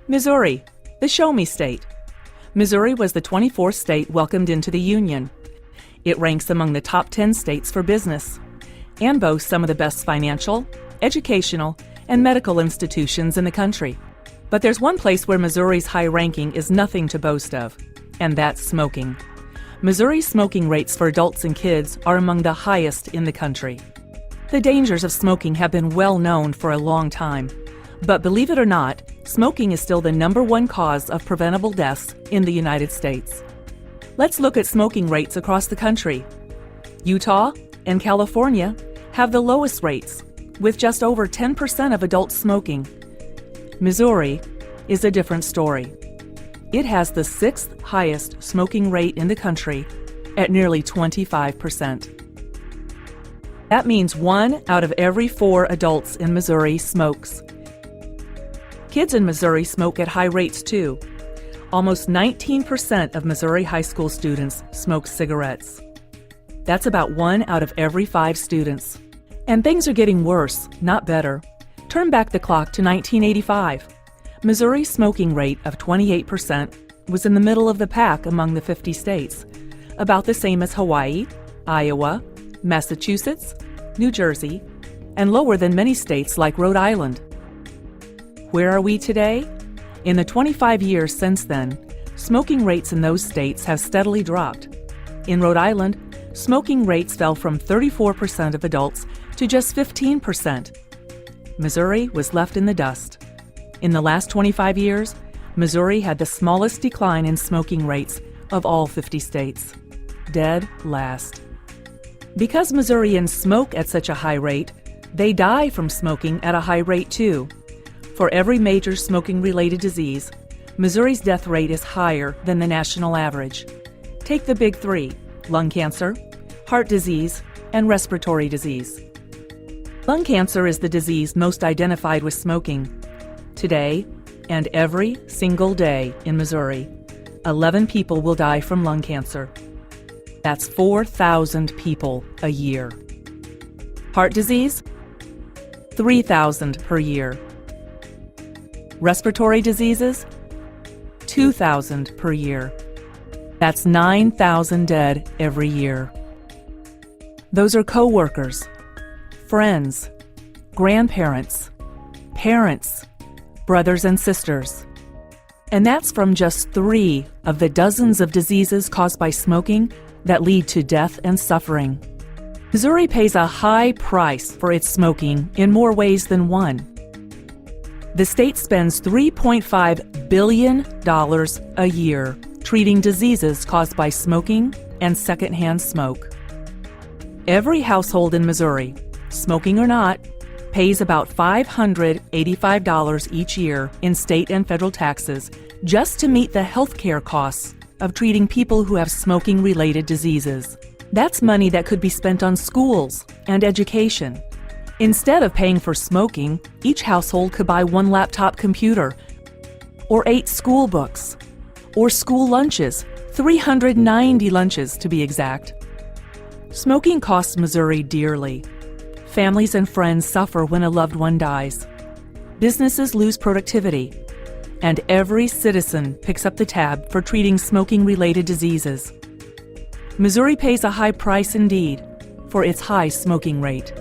Missouri, the Show Me State. Missouri was the 24th state welcomed into the Union. It ranks among the top 10 states for business and boasts some of the best financial, educational, and medical institutions in the country. But there's one place where Missouri's high ranking is nothing to boast of, and that's smoking. Missouri's smoking rates for adults and kids are among the highest in the country. The dangers of smoking have been well known for a long time, but believe it or not, smoking is still the #1 cause of preventable deaths in the United States. Let's look at smoking rates across the country. Utah and California have the lowest rates, with just over 10% of adults smoking. Missouri is a different story. It has the 6th highest smoking rate in the country at nearly 25%. That means 1 out of every 4 adults in Missouri smokes. Kids in Missouri smoke at high rates too. Almost 19% of Missouri high school students smoke cigarettes. That's about 1 out of every 5 students. And things are getting worse, not better. Turn back the clock to 1985. Missouri's smoking rate of 28% was in the middle of the pack among the 50 states, about the same as Hawaii, Iowa, Massachusetts, New Jersey, and lower than many states like Rhode Island. Where are we today? In the 25 years since then, smoking rates in those states have steadily dropped. In Rhode Island, smoking rates fell from 34% of adults to just 15%. Missouri was left in the dust. In the last 25 years, Missouri had the smallest decline in smoking rates of all 50 states. Dead last. Because Missourians smoke at such a high rate, they die from smoking at a high rate too. For every major smoking-related disease, Missouri's death rate is higher than the national average. Take the big 3: lung cancer, heart disease, and respiratory disease. Lung cancer is the disease most identified with smoking. Today, and every single day in Missouri, 11 people will die from lung cancer. That's 4,000 people a year. Heart disease? 3,000 per year. Respiratory diseases? 2,000 per year. That's 9,000 dead every year. Those are coworkers, friends, grandparents, parents, brothers and sisters. And that's from just 3 of the dozens of diseases caused by smoking that lead to death and suffering. Missouri pays a high price for its smoking in more ways than one. The state spends $3.5 billion a year treating diseases caused by smoking and secondhand smoke. Every household in Missouri, smoking or not, pays about $585 each year in state and federal taxes just to meet the health care costs of treating people who have smoking-related diseases. That's money that could be spent on schools and education. Instead of paying for smoking, each household could buy 1 laptop computer, or 8 school books, or school lunches, 390 lunches to be exact. Smoking costs Missouri dearly. Families and friends suffer when a loved one dies. Businesses lose productivity. And every citizen picks up the tab for treating smoking-related diseases. Missouri pays a high price indeed for its high smoking rate.